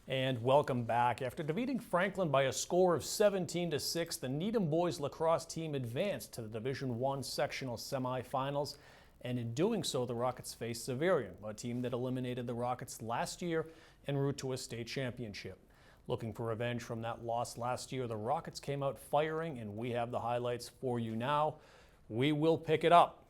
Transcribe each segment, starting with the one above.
And welcome back. After defeating Franklin by a score of 17-6, the Needham boys lacrosse team advanced to the Division I sectional semifinals. And in doing so, the Rockets faced Xaverian, a team that eliminated the Rockets last year en route to a state championship. Looking for revenge from that loss last year, the Rockets came out firing, and we have the highlights for you now. We will pick it up.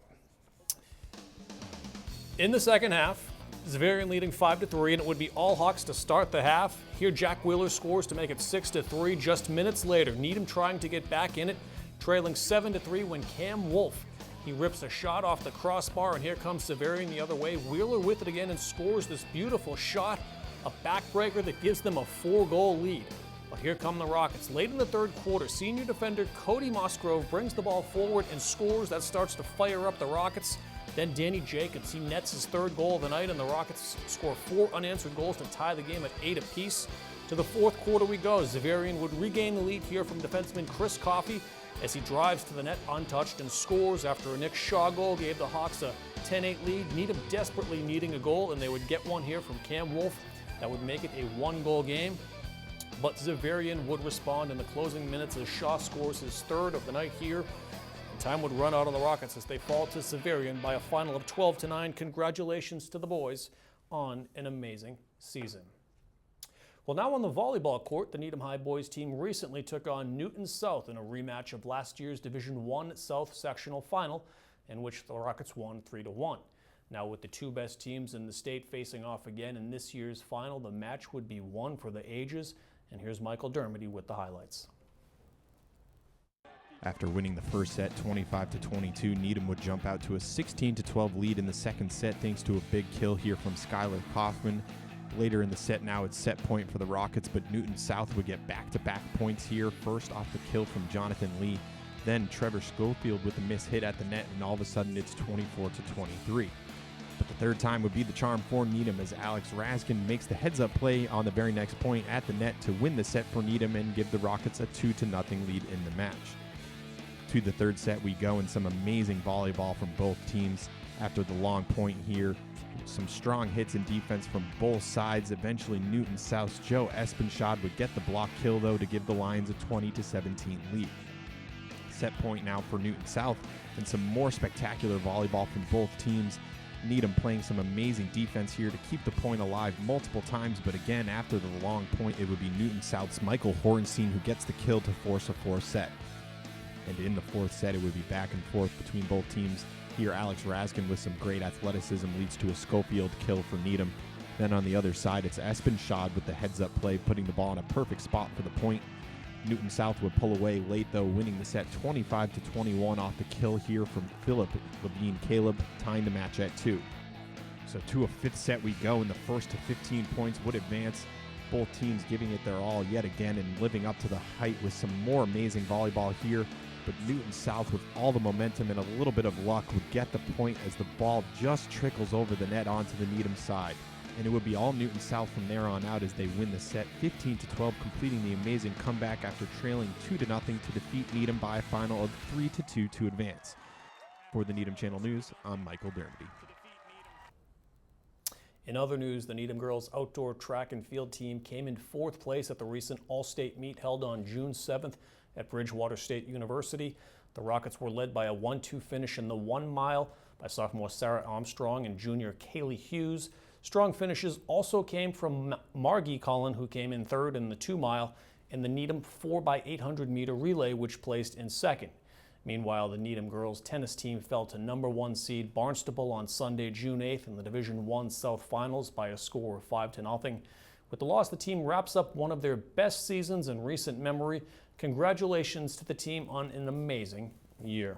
In the second half, Xaverian leading 5-3, and it would be all Hawks to start the half. Here, Jack Wheeler scores to make it 6-3. Just minutes later, Needham trying to get back in it, trailing 7-3 when Cam Wolf, he rips a shot off the crossbar, and here comes Xaverian the other way. Wheeler with it again and scores this beautiful shot, a backbreaker that gives them a 4-goal lead. But here come the Rockets. Late in the third quarter, senior defender Cody Musgrove brings the ball forward and scores. That starts to fire up the Rockets. Then Danny Jacobs, he nets his third goal of the night, and the Rockets score 4 unanswered goals to tie the game at 8 apiece. To the fourth quarter we go. Xaverian would regain the lead here from defenseman Chris Coffey as he drives to the net untouched and scores after a Nick Shaw goal gave the Hawks a 10-8 lead. Needham desperately needing a goal, and they would get one here from Cam Wolf. That would make it a 1-goal game. But Xaverian would respond in the closing minutes as Shaw scores his third of the night here. Time would run out on the Rockets as they fall to Xaverian by a final of 12-9. Congratulations to the boys on an amazing season. Well, now on the volleyball court, the Needham High boys team recently took on Newton South in a rematch of last year's Division I South sectional final, in which the Rockets won 3-1. Now, with the two best teams in the state facing off again in this year's final, the match would be one for the ages. And here's Michael Dermody with the highlights. After winning the first set 25-22, Needham would jump out to a 16-12 lead in the second set thanks to a big kill here from Skylar Kaufman. Later in the set, now it's set point for the Rockets, but Newton South would get back-to-back points here. First off the kill from Jonathan Lee, then Trevor Schofield with a miss hit at the net, and all of a sudden it's 24-23. But the third time would be the charm for Needham as Alex Raskin makes the heads-up play on the very next point at the net to win the set for Needham and give the Rockets a 2-0 lead in the match. To the third set we go, and some amazing volleyball from both teams after the long point here. Some strong hits and defense from both sides. Eventually Newton South's Joe Espenshad would get the block kill though to give the Lions a 20-17 lead. Set point now for Newton South, and some more spectacular volleyball from both teams. Needham playing some amazing defense here to keep the point alive multiple times, but again after the long point it would be Newton South's Michael Hornstein who gets the kill to force a 4 set. And in the fourth set, it would be back and forth between both teams. Here, Alex Raskin with some great athleticism leads to a Schofield kill for Needham. Then on the other side, it's Espenshad with the heads-up play, putting the ball in a perfect spot for the point. Newton South would pull away late, though, winning the set 25-21 off the kill here from Philip Levine Caleb, tying the match at 2. So to a fifth set we go, and the first to 15 points would advance. Both teams giving it their all yet again and living up to the height with some more amazing volleyball here. But Newton South, with all the momentum and a little bit of luck, would get the point as the ball just trickles over the net onto the Needham side. And it would be all Newton South from there on out as they win the set 15-12, completing the amazing comeback after trailing 2-0 to defeat Needham by a final of 3-2 to advance. For the Needham Channel News, I'm Michael Dermody. In other news, the Needham girls outdoor track and field team came in 4th place at the recent All-State meet held on June 7th at Bridgewater State University. The Rockets were led by a 1-2 finish in the 1 mile by sophomore Sarah Armstrong and junior Kaylee Hughes. Strong finishes also came from Margie Cullen, who came in 3rd in the 2 mile, and the Needham 4x800 meter relay, which placed in 2nd. Meanwhile, the Needham girls tennis team fell to number 1 seed Barnstable on Sunday, June 8th in the Division I South Finals by a score of 5-0. With the loss, the team wraps up one of their best seasons in recent memory. Congratulations to the team on an amazing year.